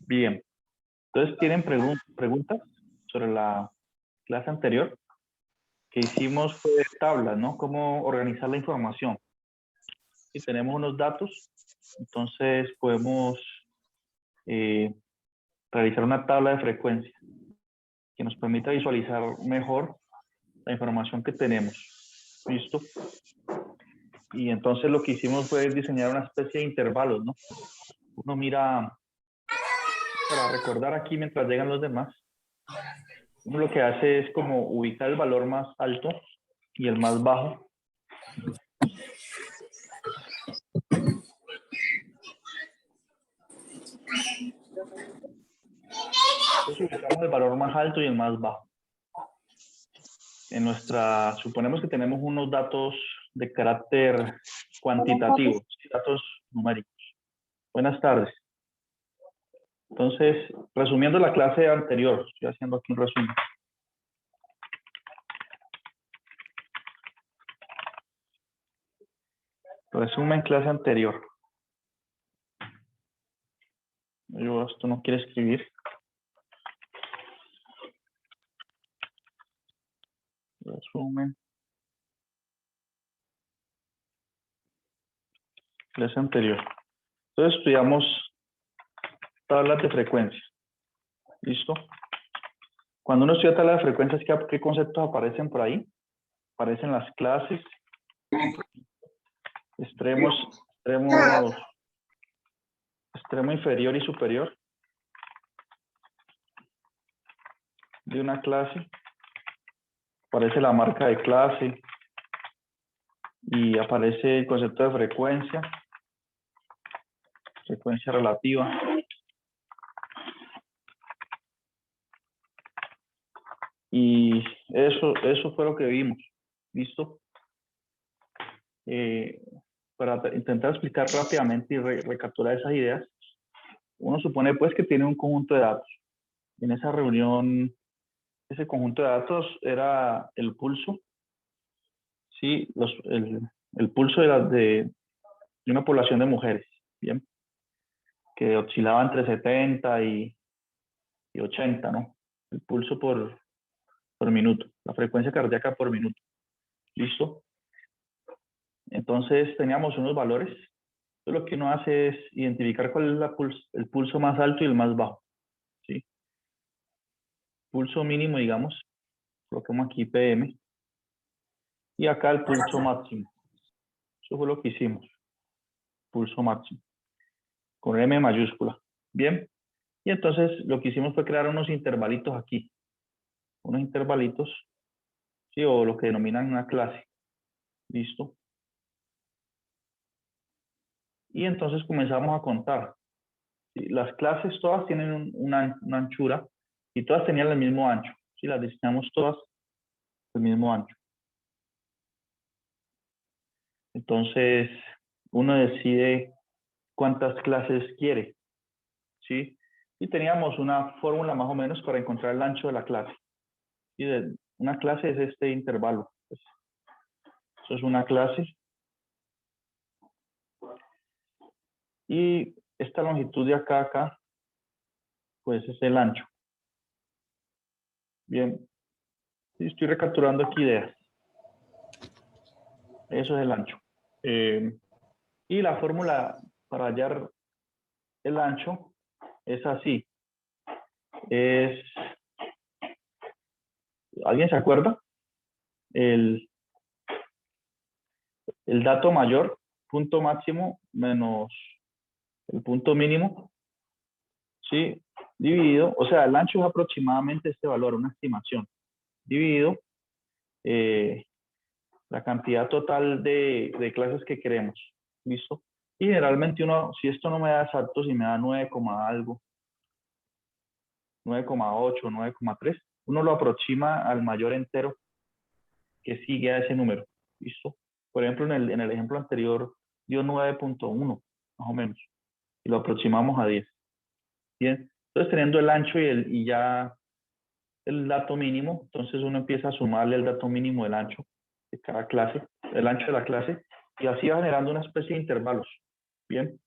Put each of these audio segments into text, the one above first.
Bien. Entonces, ¿tienen preguntas sobre la clase anterior? Que hicimos fue tablas, ¿no? Cómo organizar la información. Si tenemos unos datos, entonces podemos realizar una tabla de frecuencia que nos permita visualizar mejor la información que tenemos. ¿Listo? Y entonces lo que hicimos fue diseñar una especie de intervalos, ¿no? Uno mira, para recordar aquí mientras llegan los demás, uno lo que hace es como ubicar el valor más alto y el más bajo. Entonces ubicamos el valor más alto y el más bajo. Suponemos que tenemos unos datos de carácter cuantitativo, datos numéricos. Buenas tardes. Entonces, resumiendo la clase anterior, estoy haciendo aquí un resumen. Resumen clase anterior. Esto no quiere escribir. Resumen. Clase anterior. Entonces estudiamos tablas de frecuencia. ¿Listo? Cuando uno estudia tablas de frecuencias, ¿qué conceptos aparecen por ahí? Aparecen las clases, extremo inferior y superior de una clase. Aparece la marca de clase y aparece el concepto de frecuencia relativa. Y eso fue lo que vimos. ¿Listo? Para intentar explicar rápidamente y recapturar esas ideas, uno supone pues que tiene un conjunto de datos. En esa reunión, ese conjunto de datos era el pulso. Sí, el pulso de una población de mujeres, ¿bien? Que oscilaba entre 70 y 80, ¿no? El pulso por minuto, la frecuencia cardíaca por minuto. ¿Listo? Entonces teníamos unos valores. Entonces, lo que uno hace es identificar cuál es el pulso más alto y el más bajo. ¿Sí? Pulso mínimo, digamos, colocamos aquí PM. Y acá el pulso máximo. Eso fue lo que hicimos. Pulso máximo. Con M mayúscula. Bien. Y entonces lo que hicimos fue crear unos intervalitos aquí. Unos intervalitos, ¿sí? O lo que denominan una clase. ¿Listo? Y entonces comenzamos a contar. ¿Sí? Las clases todas tienen una anchura y todas tenían el mismo ancho. ¿Sí? Las diseñamos todas del mismo ancho. Entonces, uno decide cuántas clases quiere. ¿Sí? Y teníamos una fórmula más o menos para encontrar el ancho de la clase. Y una clase es este intervalo. Pues, eso es una clase. Y esta longitud de acá, pues es el ancho. Bien. Y estoy recapturando aquí ideas. Eso es el ancho. Y la fórmula para hallar el ancho es así. ¿Alguien se acuerda? El dato mayor, punto máximo, menos el punto mínimo, ¿sí? Dividido, o sea, el ancho es aproximadamente este valor, una estimación, dividido la cantidad total de clases que queremos. ¿Listo? Y generalmente uno, si esto no me da exacto, si me da 9, algo, 9,8, 9,3, uno lo aproxima al mayor entero que sigue a ese número. ¿Listo? Por ejemplo, en el ejemplo anterior dio 9,1, más o menos, y lo aproximamos a 10. Bien, entonces teniendo el ancho y ya el dato mínimo, entonces uno empieza a sumarle el dato mínimo del ancho de cada clase, el ancho de la clase, y así va generando una especie de intervalos. Bien,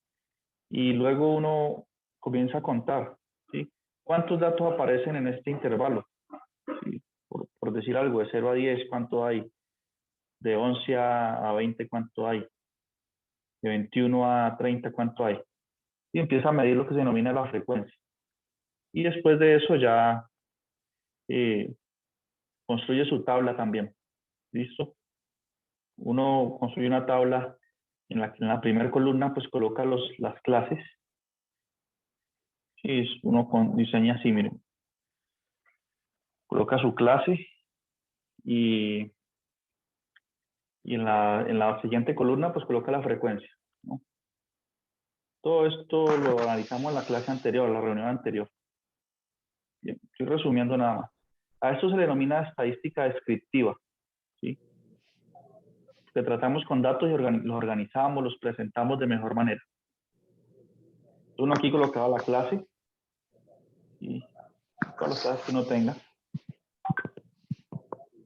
y luego uno comienza a contar. ¿Cuántos datos aparecen en este intervalo? Sí, por decir algo, de 0 a 10, ¿cuánto hay? De 11 a 20, ¿cuánto hay? De 21 a 30, ¿cuánto hay? Y empieza a medir lo que se denomina la frecuencia. Y después de eso ya construye su tabla también. ¿Listo? Uno construye una tabla en la primera columna, pues coloca las clases. Y uno diseña así, miren. Coloca su clase y en la siguiente columna, pues coloca la frecuencia, ¿no? Todo esto lo analizamos en la clase anterior, la reunión anterior. Bien, estoy resumiendo nada más. A esto se le denomina estadística descriptiva, ¿sí? Que tratamos con datos y los organizamos, los presentamos de mejor manera. Uno aquí colocaba la clase y todas las clases que uno tenga.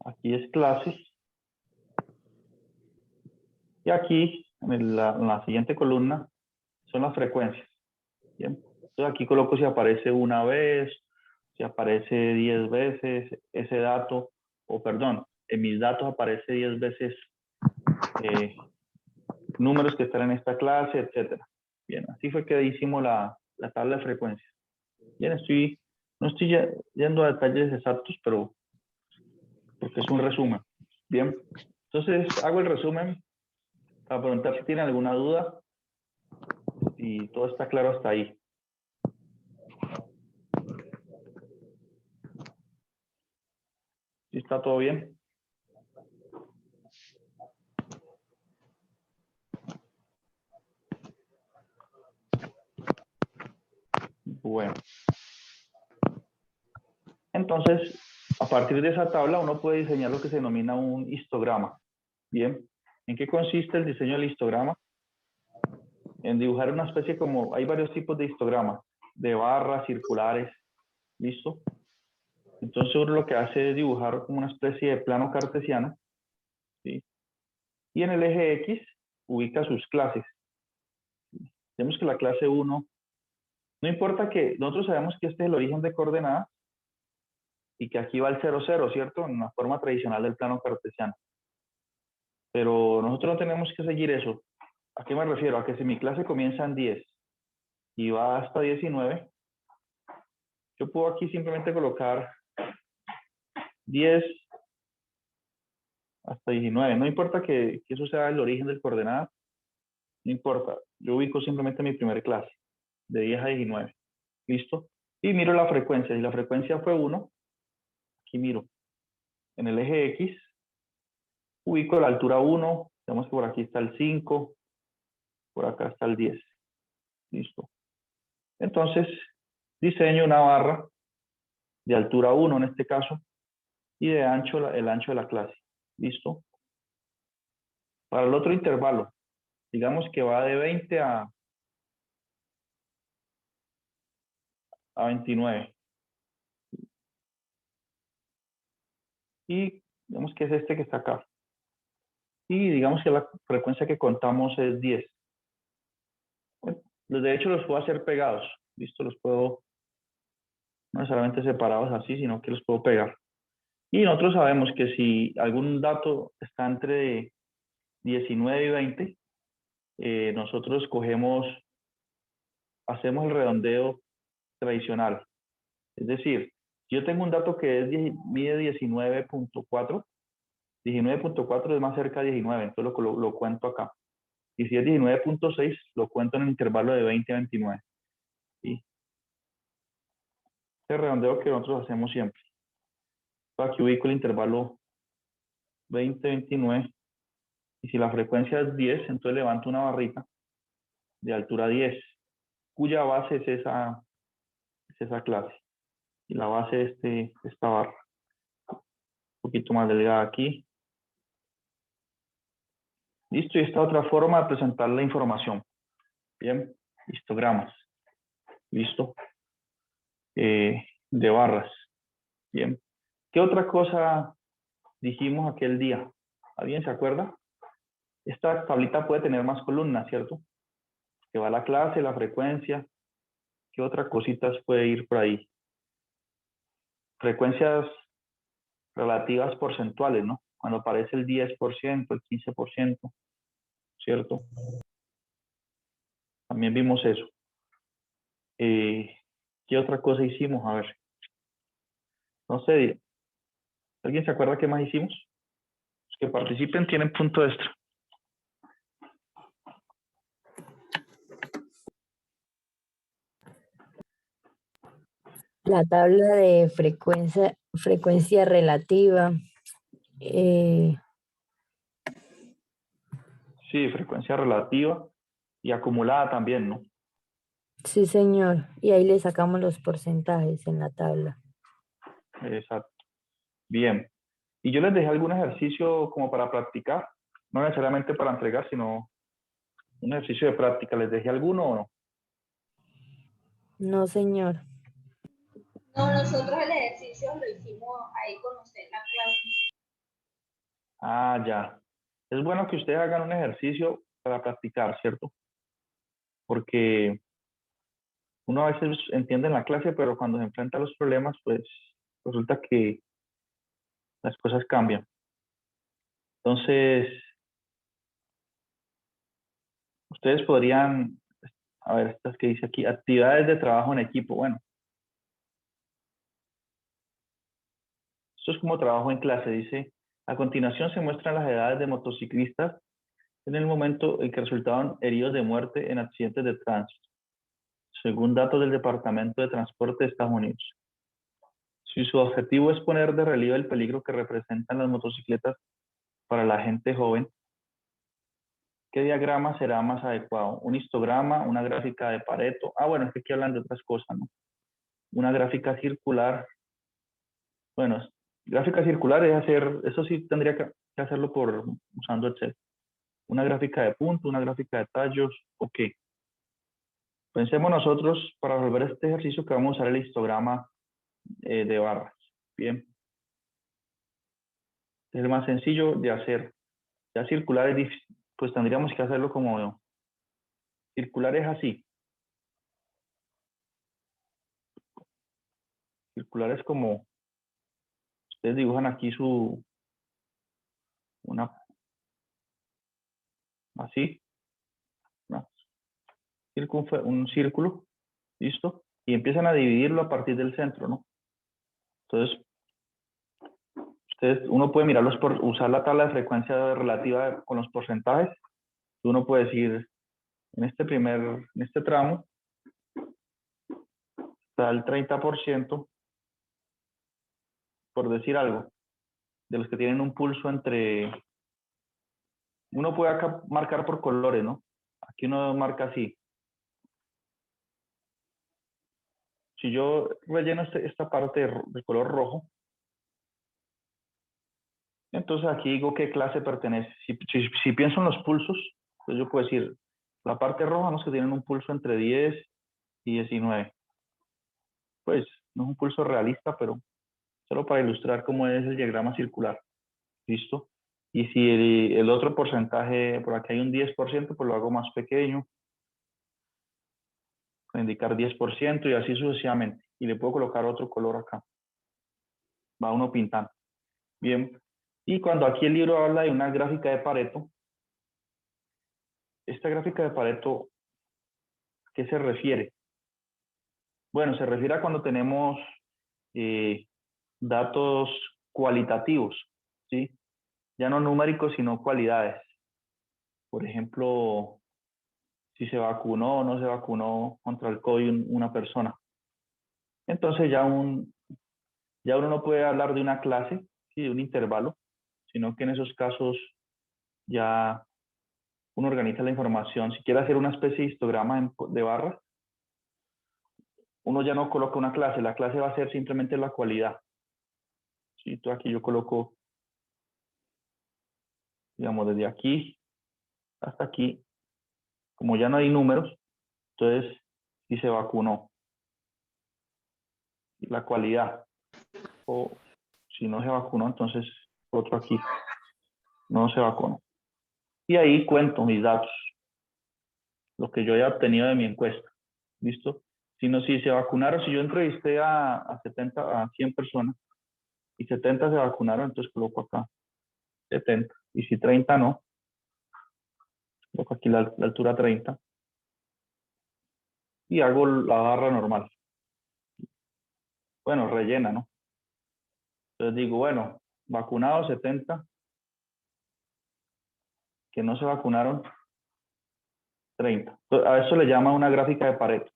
Aquí es clases. Y aquí, en la siguiente columna, son las frecuencias. Bien. Entonces aquí coloco si aparece una vez, si aparece 10 veces ese dato, o perdón, en mis datos aparece 10 veces números que están en esta clase, etcétera. Bien, así fue que hicimos la tabla de frecuencias. Bien, no estoy yendo a detalles exactos, pero porque es un resumen. Bien, entonces hago el resumen para preguntar si tienen alguna duda y todo está claro hasta ahí. ¿Sí está todo bien? Bueno. Entonces, a partir de esa tabla uno puede diseñar lo que se denomina un histograma. Bien, ¿en qué consiste el diseño del histograma? En dibujar una especie como, hay varios tipos de histogramas, de barras circulares, ¿listo? Entonces uno lo que hace es dibujar como una especie de plano cartesiano, ¿sí? Y en el eje X ubica sus clases. Vemos que la clase 1, no importa que nosotros sabemos que este es el origen de coordenadas y que aquí va el 0, 0, ¿cierto? En la forma tradicional del plano cartesiano. Pero nosotros no tenemos que seguir eso. ¿A qué me refiero? A que si mi clase comienza en 10 y va hasta 19, yo puedo aquí simplemente colocar 10 hasta 19. No importa que eso sea el origen del coordenada, no importa. Yo ubico simplemente mi primera clase, de 10 a 19. ¿Listo? Y miro la frecuencia. Si la frecuencia fue 1, aquí miro. En el eje X, ubico la altura 1. Digamos que por aquí está el 5, por acá está el 10. ¿Listo? Entonces, diseño una barra de altura 1 en este caso, y de ancho, el ancho de la clase. ¿Listo? Para el otro intervalo, digamos que va de 20 a 29. Y digamos que es este que está acá. Y digamos que la frecuencia que contamos es 10. Bueno, de hecho los puedo hacer pegados. ¿Listo? Los puedo, no necesariamente separados así, sino que los puedo pegar. Y nosotros sabemos que si algún dato está entre 19 y 20, nosotros hacemos el redondeo tradicional. Es decir, si yo tengo un dato que mide 19.4, 19.4 es más cerca de 19, entonces lo cuento acá. Y si es 19.6, lo cuento en el intervalo de 20 a 29. ¿Sí? Ese redondeo que nosotros hacemos siempre. Aquí ubico el intervalo 20-29. Y si la frecuencia es 10, entonces levanto una barrita de altura 10, cuya base es esa clase. Y la base es esta barra. Un poquito más delgada aquí. Listo, y esta otra forma de presentar la información. Bien, histogramas. Listo. De barras. Bien. ¿Qué otra cosa dijimos aquel día? ¿Alguien se acuerda? Esta tablita puede tener más columnas, ¿cierto? Que va la clase, la frecuencia. ¿Qué otras cositas puede ir por ahí? frecuencias relativas porcentuales, ¿no? Cuando aparece el 10%, el 15%, ¿cierto? También vimos eso. ¿Qué otra cosa hicimos? A ver. No sé, ¿alguien se acuerda qué más hicimos? Los que participen tienen punto extra. La tabla de frecuencia relativa. Sí, frecuencia relativa y acumulada también, ¿no? Sí, señor. Y ahí le sacamos los porcentajes en la tabla. Exacto. Bien. Y yo les dejé algún ejercicio como para practicar, no necesariamente para entregar, sino un ejercicio de práctica. ¿Les dejé alguno o no? No, señor. No, nosotros el ejercicio lo hicimos ahí con usted en la clase. Ah, ya. Es bueno que ustedes hagan un ejercicio para practicar, ¿cierto? Porque uno a veces entiende en la clase, pero cuando se enfrenta a los problemas, pues resulta que las cosas cambian. Entonces, ustedes podrían, a ver, estas que dice aquí, actividades de trabajo en equipo. Bueno, esto es como trabajo en clase, dice. A continuación se muestran las edades de motociclistas en el momento en que resultaron heridos de muerte en accidentes de tránsito, según datos del Departamento de Transporte de Estados Unidos. Si su objetivo es poner de relieve el peligro que representan las motocicletas para la gente joven, ¿qué diagrama será más adecuado? ¿Un histograma, una gráfica de Pareto? Ah, bueno, es que aquí hablan de otras cosas, ¿no? Una gráfica circular. Bueno, gráfica circular es hacer, eso sí tendría que hacerlo usando Excel. Una gráfica de punto, una gráfica de tallos, ok. Pensemos nosotros para resolver este ejercicio que vamos a usar el histograma de barras. Bien. Es el más sencillo de hacer. Ya circular es difícil, pues tendríamos que hacerlo como circular es así. Circular es como, ustedes dibujan aquí así, una, un círculo, ¿listo? Y empiezan a dividirlo a partir del centro, ¿no? Entonces, uno puede mirarlos por usar la tabla de frecuencia relativa con los porcentajes. Uno puede decir, en este tramo, está el 30%, por decir algo, de los que tienen un pulso entre... Uno puede acá marcar por colores, ¿no? Aquí uno marca así. Si yo relleno esta parte de color rojo, entonces aquí digo qué clase pertenece. Si pienso en los pulsos, pues yo puedo decir, la parte roja, los que tienen un pulso entre 10 y 19. Pues no es un pulso realista, pero solo para ilustrar cómo es el diagrama circular. ¿Listo? Y si el otro porcentaje, por aquí hay un 10%, pues lo hago más pequeño, para indicar 10% y así sucesivamente. Y le puedo colocar otro color acá. Va uno pintando. Bien. Y cuando aquí el libro habla de una gráfica de Pareto, esta gráfica de Pareto, ¿a qué se refiere? Bueno, se refiere a cuando tenemos datos cualitativos, ¿sí? Ya no numéricos, sino cualidades. Por ejemplo, si se vacunó o no se vacunó contra el COVID una persona. Entonces ya uno no puede hablar de una clase, ¿sí? De un intervalo, sino que en esos casos ya uno organiza la información. Si quiere hacer una especie de histograma de barras, uno ya no coloca una clase, la clase va a ser simplemente la cualidad. ¿Sí? Entonces aquí yo coloco, digamos, desde aquí hasta aquí, como ya no hay números, entonces si se vacunó, la cualidad, o si no se vacunó, entonces otro aquí, no se vacunó. Y ahí cuento mis datos, lo que yo haya obtenido de mi encuesta. ¿Listo? sino si se vacunaron, si yo entrevisté a 100 personas y 70 se vacunaron, entonces coloco acá 70. Y si 30 no, coloco aquí la altura 30 y hago la barra normal. Bueno, rellena, ¿no? Entonces digo, bueno, vacunados 70, que no se vacunaron 30. Entonces, a eso le llama una gráfica de Pareto.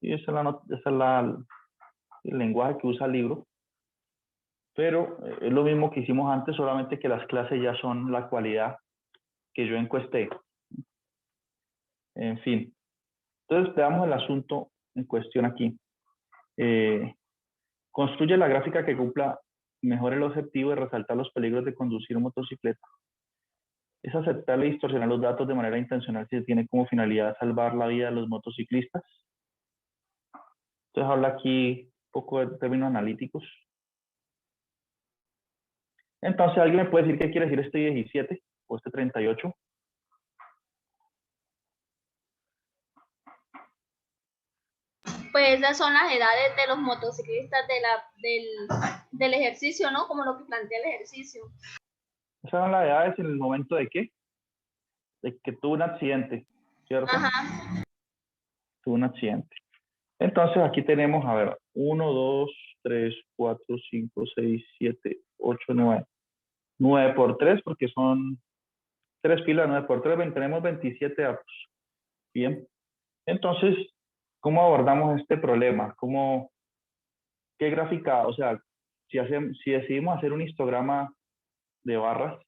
Y esa es el lenguaje que usa el libro. Pero es lo mismo que hicimos antes, solamente que las clases ya son la cualidad que yo encuesté. En fin. Entonces, veamos el asunto en cuestión aquí. Construye la gráfica que cumpla mejor el objetivo de resaltar los peligros de conducir motocicleta. Es aceptable distorsionar los datos de manera intencional si se tiene como finalidad salvar la vida de los motociclistas. Entonces habla aquí un poco de términos analíticos. Entonces, ¿alguien me puede decir qué quiere decir este 17 o este 38? Pues esas son las edades de los motociclistas del ejercicio, ¿no? Como lo que plantea el ejercicio. Esas son las edades en el momento de qué? De que tuvo un accidente, ¿cierto? Ajá. Tuvo un accidente. Entonces aquí tenemos, a ver, 1, 2, 3, 4, 5, 6, 7, 8, 9. 9 por 3, porque son 3 filas, 9 por 3, tenemos 27 datos. Bien. Entonces, ¿cómo abordamos este problema? ¿Qué gráfica? O sea, si decidimos hacer un histograma de barras,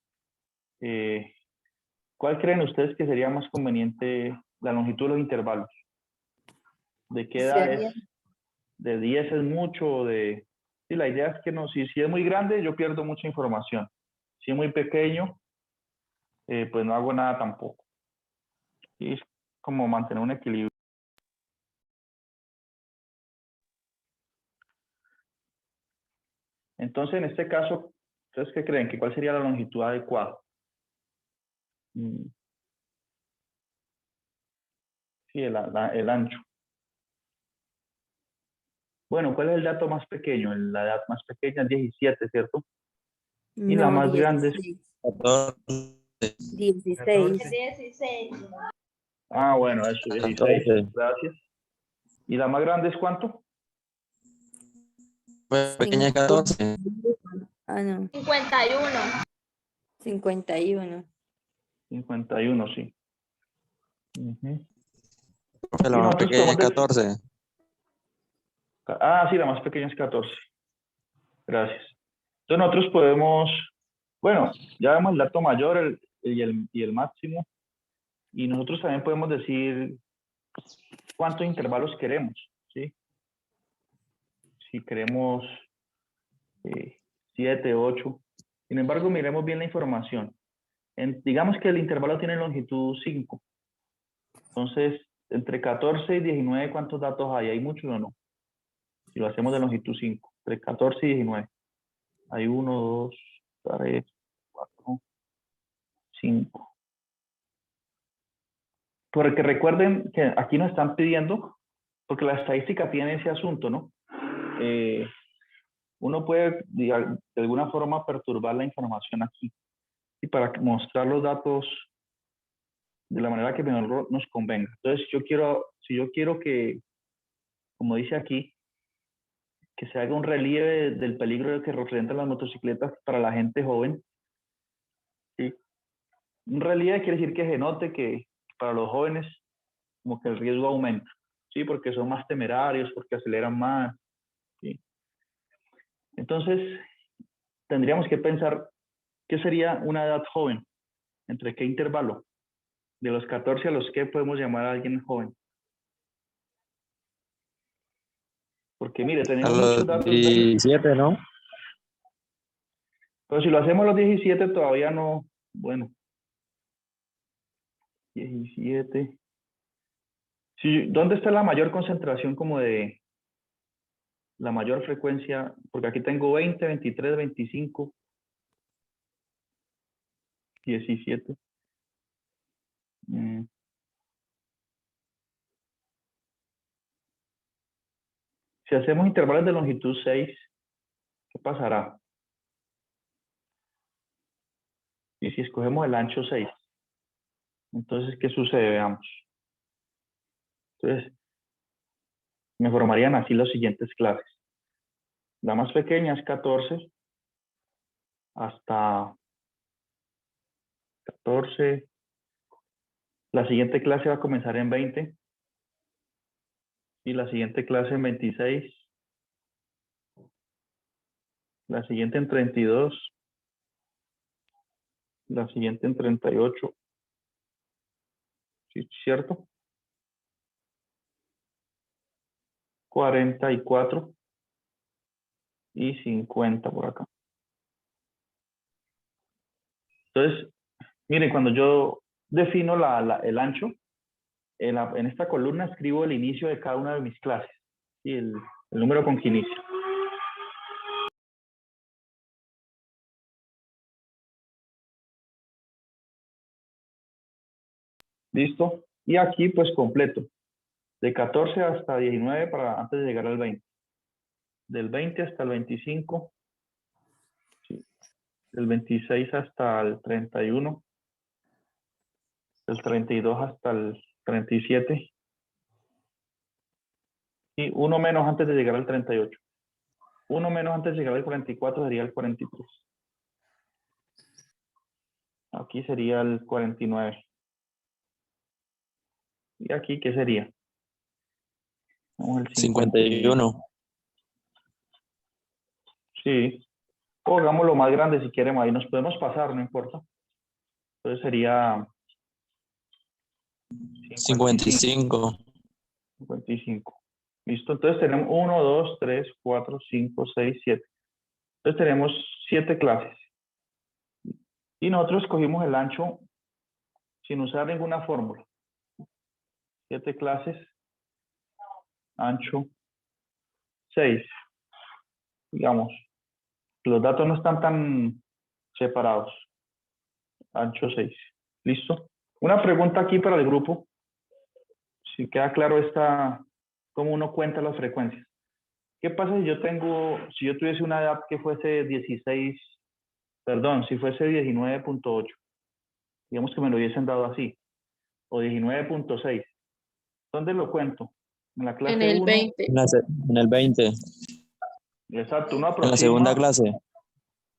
¿cuál creen ustedes que sería más conveniente la longitud de los intervalos? ¿De qué edad es? ¿De 10 es mucho? Sí, la idea es que no, si es muy grande, yo pierdo mucha información. Si es muy pequeño, pues no hago nada tampoco. Y es como mantener un equilibrio. Entonces, en este caso, ¿ustedes qué creen? ¿Cuál sería la longitud adecuada? Sí, el ancho. Bueno, ¿cuál es el dato más pequeño? La edad más pequeña es 17, ¿cierto? Y la No, más grande es 16. 14, 16. 16. Ah, bueno, eso, 16. 14. Gracias. ¿Y la más grande es cuánto? Pues pequeña es 14. Ah, no. 51. 51. 51, sí. Ujú. Profe, Y la más nosotros pequeña podemos es decir... 14. Ah, sí, la más pequeña es 14. Gracias. Entonces nosotros podemos... Bueno, ya vemos el dato mayor y el máximo. Y nosotros también podemos decir cuántos intervalos queremos, ¿sí? Si queremos 7, 8. Sin embargo, miremos bien la información. Digamos que el intervalo tiene longitud 5. Entonces, entre 14 y 19, ¿cuántos datos hay? ¿Hay muchos o no? Si lo hacemos de longitud 5. Entre 14 y 19. Hay 1, 2, 3, 4, 5. Porque recuerden que aquí nos están pidiendo, porque la estadística tiene ese asunto, ¿no? Uno puede, de alguna forma, perturbar la información aquí. Y para mostrar los datos de la manera que mejor nos convenga. Entonces, si yo quiero que, como dice aquí, que se haga un relieve del peligro que representan las motocicletas para la gente joven, ¿sí? Un relieve quiere decir que se note que para los jóvenes como que el riesgo aumenta, ¿sí? Porque son más temerarios, porque aceleran más, ¿sí? Entonces, tendríamos que pensar qué sería una edad joven, entre qué intervalo, de los 14 a los que podemos llamar a alguien joven. Porque mire, A tenemos muchos los datos, 17, ¿no? pero si lo hacemos a los 17 todavía no, bueno, 17. Sí, ¿dónde está la mayor concentración como de la mayor frecuencia? Porque aquí tengo 20, 23, 25, 17. Si hacemos intervalos de longitud 6, ¿qué pasará? Y si escogemos el ancho 6, entonces, ¿qué sucede? Veamos. Entonces, me formarían así las siguientes clases. La más pequeña es 14 hasta 14. La siguiente clase va a comenzar en 20. Y la siguiente clase en 26. La siguiente en 32. La siguiente en 38. ¿Sí, cierto? 44 y 50 por acá. Entonces, miren, cuando yo defino el ancho, en esta columna escribo el inicio de cada una de mis clases y el número con que inicio. ¿Listo? Y aquí pues completo. De 14 hasta 19 para antes de llegar al 20. Del 20 hasta el 25. Sí. Del 26 hasta el 31. Del 32 hasta el 37. Y uno menos antes de llegar al 38. Uno menos antes de llegar al 44 sería el 43. Aquí sería el 49. ¿Y aquí qué sería? Vamos al 51. Sí. O hagámoslo más grande si queremos. Ahí nos podemos pasar, no importa. Entonces sería 55. 55. ¿Listo? Entonces tenemos 1, 2, 3, 4, 5, 6, 7. Entonces tenemos 7 clases. Y nosotros cogimos el ancho sin usar ninguna fórmula. 7 clases, ancho 6. Digamos, los datos no están tan separados. Ancho 6. ¿Listo? Una pregunta aquí para el grupo. Si queda claro cómo uno cuenta las frecuencias. ¿Qué pasa si yo tuviese una edad que fuese 16, perdón, si fuese 19.8? Digamos que me lo hubiesen dado así. O 19.6. ¿Dónde lo cuento? En la clase En el 1. 20. En el 20. Exacto, uno En la segunda aproxima. clase.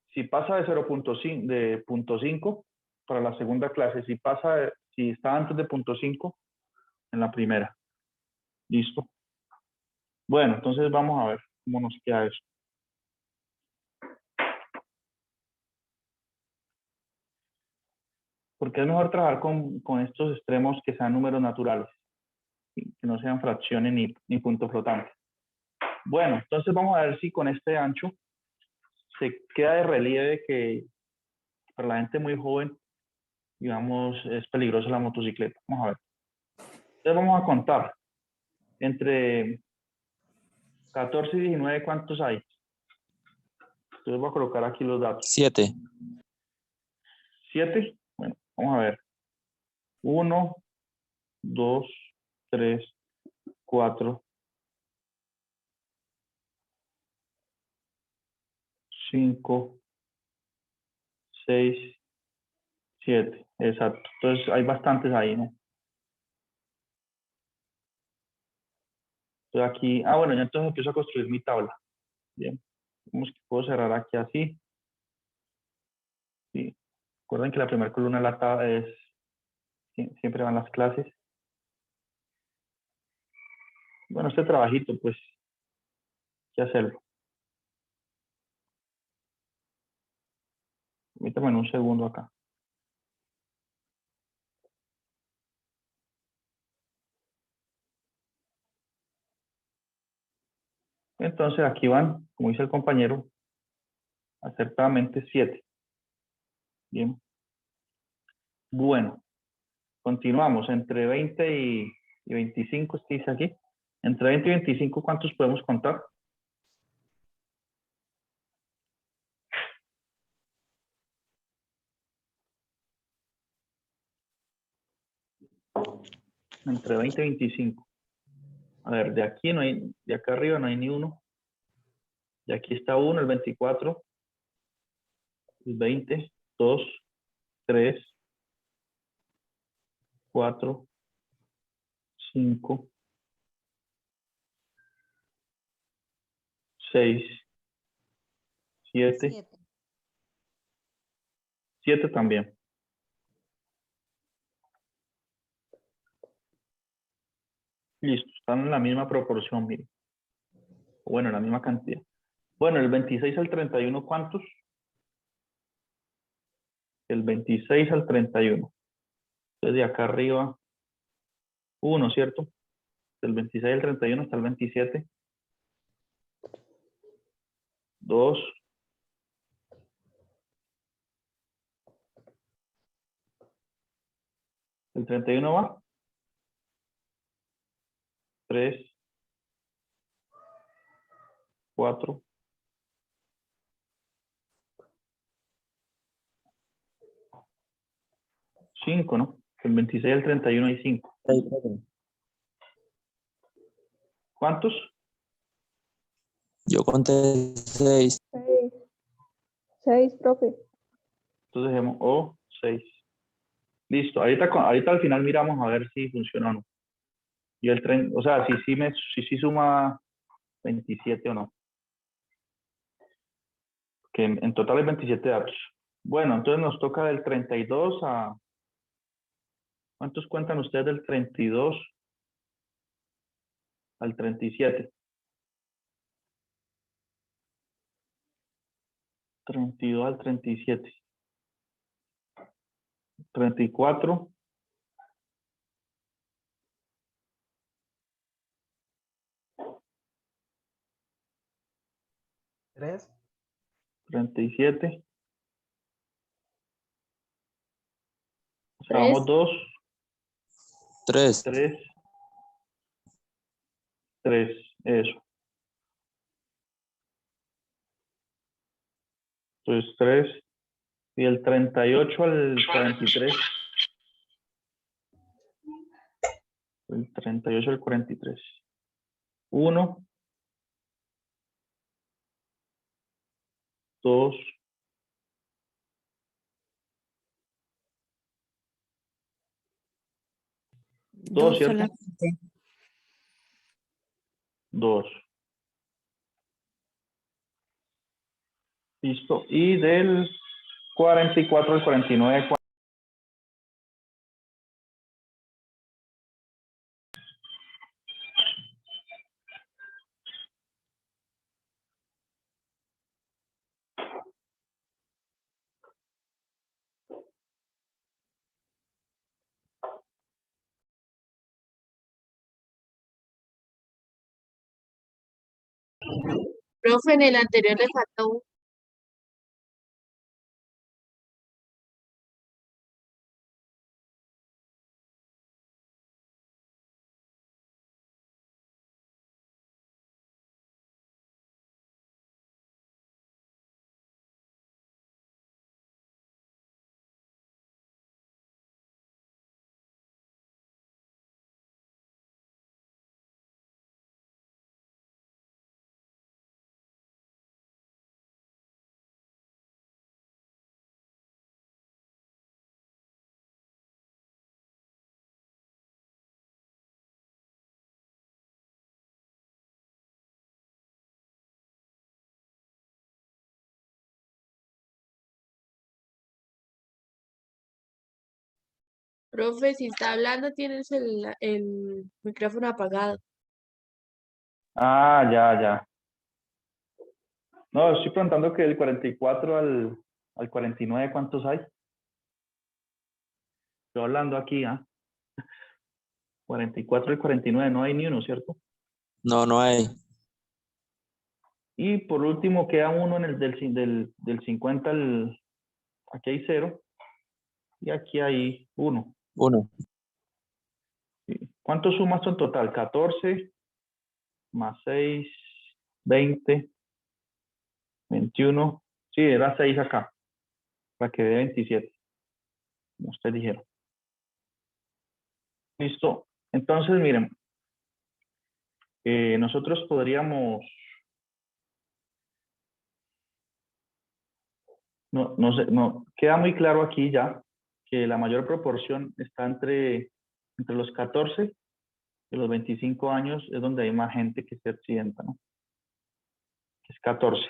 Si pasa de 0.5, de 0.5 para la segunda clase. Si está antes de 0.5 en la primera. Listo. Bueno, entonces vamos a ver cómo nos queda eso. Porque es mejor trabajar con estos extremos que sean números naturales, que no sean fracciones ni puntos flotantes. Bueno, entonces vamos a ver si con este ancho se queda de relieve que para la gente muy joven, digamos, es peligrosa la motocicleta. Vamos a ver. Entonces vamos a contar. Entre 14 y 19, ¿cuántos hay? Entonces voy a colocar aquí los datos. 7. 7. Bueno, vamos a ver. 1, 2, 3, 4, 5, 6, 7. Exacto. Entonces hay bastantes ahí, ¿no? Entonces aquí, bueno, ya entonces empiezo a construir mi tabla. Bien. Vamos que puedo cerrar aquí así. Sí. Recuerden que la primera columna de la tabla siempre van las clases. Bueno, este trabajito, pues, hay que hacerlo. Permítame en un segundo acá. Entonces aquí van, como dice el compañero, acertadamente 7. Bien. Bueno, continuamos. Entre 20 y 25, ¿qué dice aquí? Entre 20 y 25, ¿cuántos podemos contar? Entre 20 y 25. A ver, de aquí no hay, de acá arriba no hay ni uno. De aquí está uno, el 24, el 20, 2, 3, 4, 5, 6, 7, 7. 7 también. Listo, están en la misma proporción, miren. Bueno, en la misma cantidad. Bueno, el 26 al 31, ¿cuántos? El 26 al 31. Entonces de acá arriba, 1, ¿cierto? Del 26 al 31 hasta el 27. 2. El 31 va. 3, 4, 5, ¿no? El 26 al 31 hay 5. ¿Cuántos? Yo conté 6. 6. 6, profe. Entonces dejemos O, 6. Listo. Ahorita al final miramos a ver si funciona o no. Y el tren, o sea, si sí suma 27 o no. Que en total hay 27 datos. Bueno, entonces nos toca del 32 a... ¿Cuántos cuentan ustedes del 32 al 37? 32 al 37. 34. 3, 37. O sea, 3. vamos 2, 3. 3, 3. Eso. Entonces 3. Y el 38 al 43. El 38 al 43. 1, 2, 2, ¿cierto? solamente. 2. Listo. Y del 44 al 49. Profe, en el anterior le faltó un. Profe, si está hablando, tienes el micrófono apagado. Ah, ya, ya. No, estoy preguntando que del 44 al 49, ¿cuántos hay? Estoy hablando aquí, ¿ah? 44 al 49, no hay ni uno, ¿cierto? No, no hay. Y por último queda uno en el del 50 al... Aquí hay 0 y aquí hay 1. 1. ¿Cuántos sumas en total? 14 más 6, 20, 21. Sí, era 6 acá, para que dé 27, como ustedes dijeron. Listo. Entonces, miren, nosotros podríamos, no sé, no, queda muy claro aquí ya que la mayor proporción está entre los 14 y los 25 años, es donde hay más gente que se accidenta, ¿no? Es 14,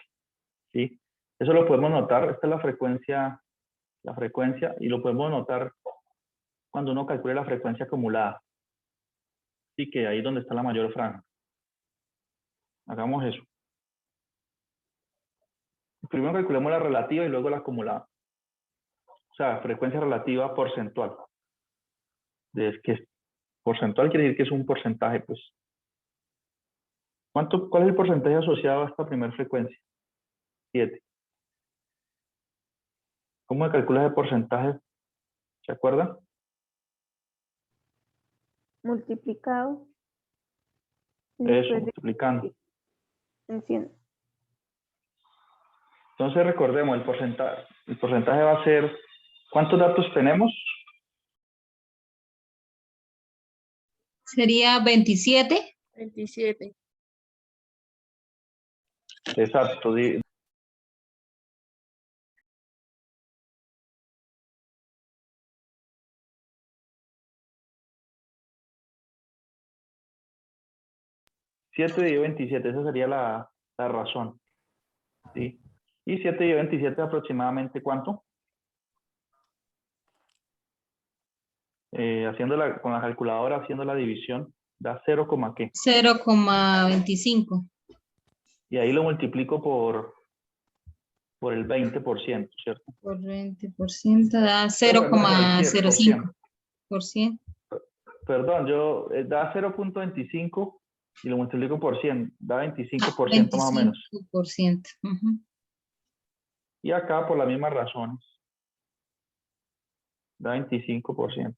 ¿sí? Eso lo podemos notar, esta es la frecuencia, y lo podemos notar cuando uno calcula la frecuencia acumulada. Así que ahí es donde está la mayor franja. Hagamos eso. Primero calculemos la relativa y luego la acumulada. O sea, frecuencia relativa porcentual. Porcentual quiere decir que es un porcentaje, pues. ¿Cuál es el porcentaje asociado a esta primera frecuencia? 7. ¿Cómo se calcula ese porcentaje? ¿Se acuerdan? Multiplicado. Eso, multiplicando. Entiendo. Entonces recordemos, el porcentaje va a ser, ¿cuántos datos tenemos? Sería 27. 27. Exacto. Siete dividido 27, esa sería la razón. ¿Sí? Y 7 dividido 27 aproximadamente, ¿cuánto? Con la calculadora, haciendo la división, da 0, ¿qué? 0,25. Y ahí lo multiplico por el 20%, ¿cierto? Por 20% da 0,05%. Perdón, da 0.25 y lo multiplico por 100, da 25% más o menos. 25%. Y acá, por las mismas razones, da 25%.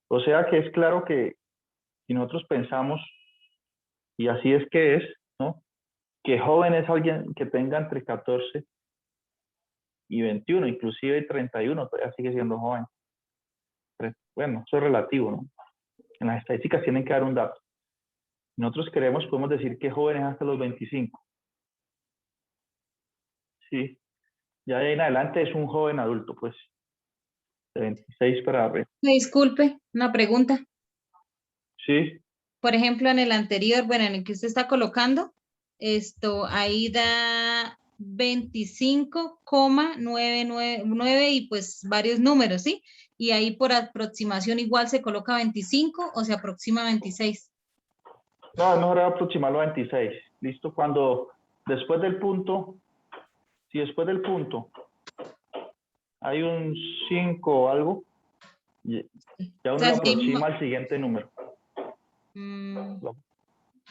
O sea que es claro que si nosotros pensamos, y así es que es, ¿no? Que joven es alguien que tenga entre 14 y 21, inclusive 31, todavía sigue siendo joven. Bueno, eso es relativo, ¿no? En las estadísticas tienen que dar un dato. Nosotros podemos decir que joven es hasta los 25. Sí. Ya de ahí en adelante es un joven adulto, pues. De 26 para arriba. Me disculpe, una pregunta. Sí. Por ejemplo, en el anterior, bueno, en el que usted está colocando, ahí da 25,999 y pues varios números, ¿sí? Y ahí por aproximación igual se coloca 25 o se aproxima 26. No, es mejor aproximarlo a 26. ¿Listo? Cuando después del punto, si después del punto hay un 5 o algo, ya uno lo aproxima al siguiente número.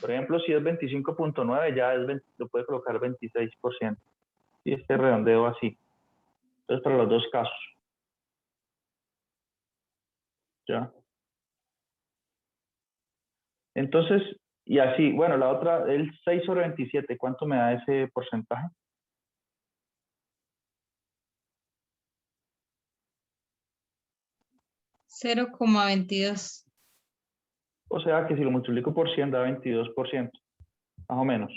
Por ejemplo, si es 25.9, ya lo puede colocar 26%. Y este redondeo así. Entonces, para los dos casos. ¿Ya? Entonces, y así, bueno, la otra, el 6 sobre 27, ¿cuánto me da ese porcentaje? $0,22. O sea que si lo multiplico por 100 da 22%, más o menos.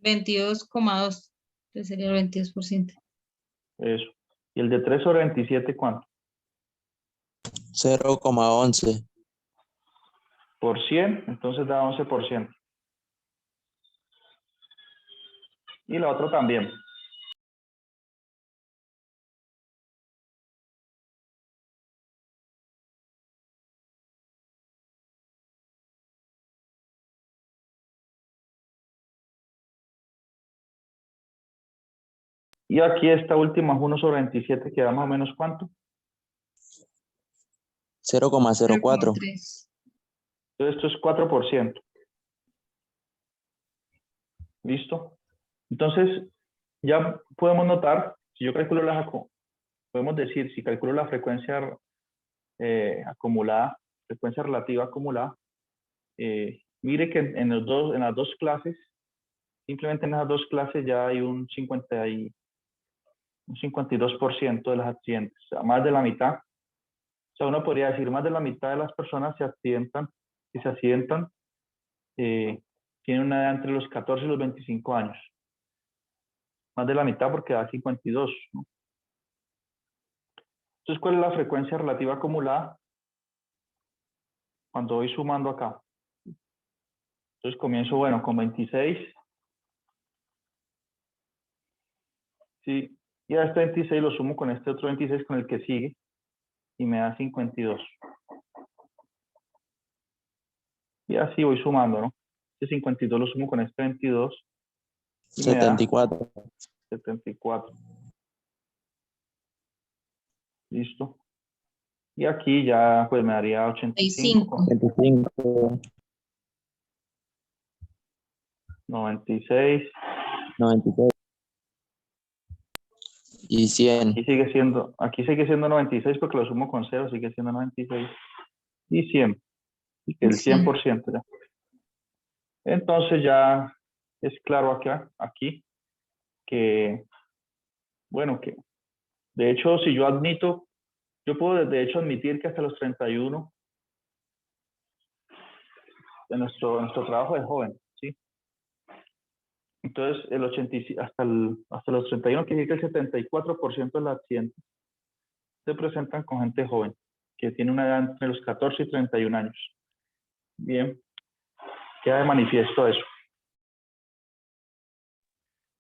22,2. Entonces sería el 22%. Eso. ¿Y el de 3 sobre 27 cuánto? 0,11. Por 100, entonces da 11%. Y la otra también. Y aquí esta última es 1 sobre 27, que da más o menos ¿cuánto? 0,04. Entonces esto es 4%. ¿Listo? Entonces, ya podemos notar, si yo calculo podemos decir, si calculo la frecuencia acumulada, frecuencia relativa acumulada, mire que en las dos clases, simplemente en esas dos clases ya hay un 52% de los accidentes, o sea, más de la mitad. O sea, uno podría decir más de la mitad de las personas se accidentan tiene una edad entre los 14 y los 25 años. Más de la mitad porque da 52, ¿no? Entonces, ¿cuál es la frecuencia relativa acumulada? Cuando voy sumando acá. Entonces comienzo, bueno, con 26. Sí, y a este 26 lo sumo con este otro 26 con el que sigue y me da 52. Y así voy sumando, ¿no? Este 52 lo sumo con este 22 y me da 74. 74. Listo. Y aquí ya pues me daría 85, 25. 96. 96. Y 100. Aquí sigue siendo 96 porque lo sumo con 0, sigue siendo 96. Y 100. Y que el 100% ya. Entonces ya es claro aquí que, bueno, que de hecho si yo admito, yo puedo de hecho admitir que hasta los 31 de nuestro trabajo de joven, ¿sí? Entonces el 85, hasta los 31 quiere decir que el 74% de los accidentes se presentan con gente joven, que tiene una edad entre los 14 y 31 años. Bien, queda de manifiesto eso.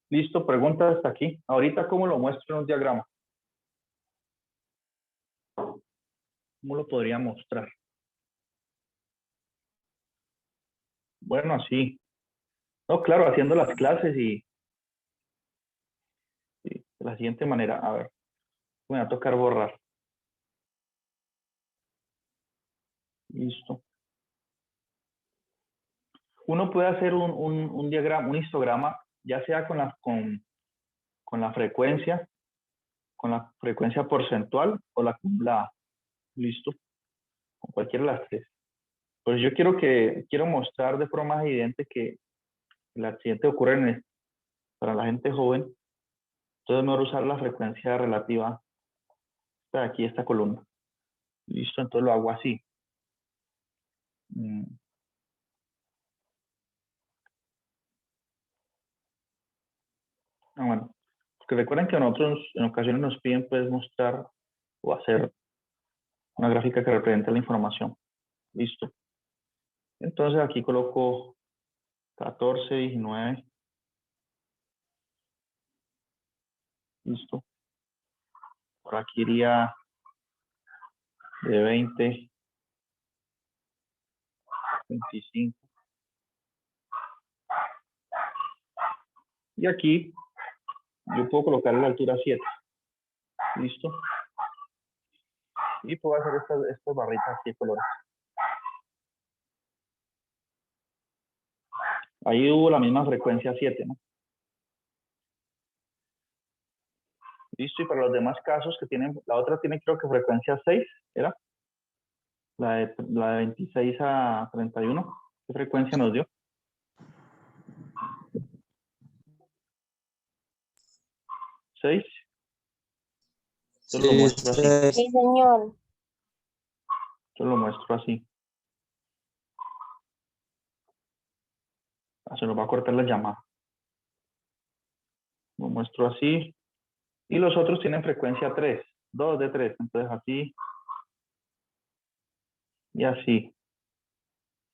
Listo, pregunta hasta aquí. Ahorita, ¿cómo lo muestro en un diagrama? ¿Cómo lo podría mostrar? Bueno, así. No, claro, haciendo las clases y de la siguiente manera. A ver, me va a tocar borrar. Listo. Uno puede hacer un diagrama, un histograma, ya sea con la frecuencia porcentual o la acumulada. Listo. Con cualquiera de las tres. Pues yo quiero mostrar de forma más evidente que el accidente ocurre para la gente joven. Entonces me voy a usar la frecuencia relativa de aquí, esta columna. Listo, entonces lo hago así. Bueno, porque recuerden que nosotros en ocasiones nos piden pues mostrar o hacer una gráfica que represente la información. Listo. Entonces aquí coloco 14, 19. Listo. Por aquí iría de 20, 25. Y aquí yo puedo colocar la altura 7. Listo. Y puedo hacer estas barritas aquí de colores. Ahí hubo la misma frecuencia 7, ¿no? Listo, y para los demás casos que tienen, la otra tiene creo que frecuencia 6, ¿era? La de 26 a 31, ¿qué frecuencia nos dio? 6. Yo lo muestro así. Sí, señor. Yo lo muestro así. Se nos va a cortar la llamada. Lo muestro así. Y los otros tienen frecuencia 3, 2 de 3. Entonces así y así.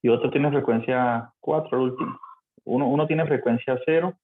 Y otro tiene frecuencia 4, el último. Uno tiene frecuencia 0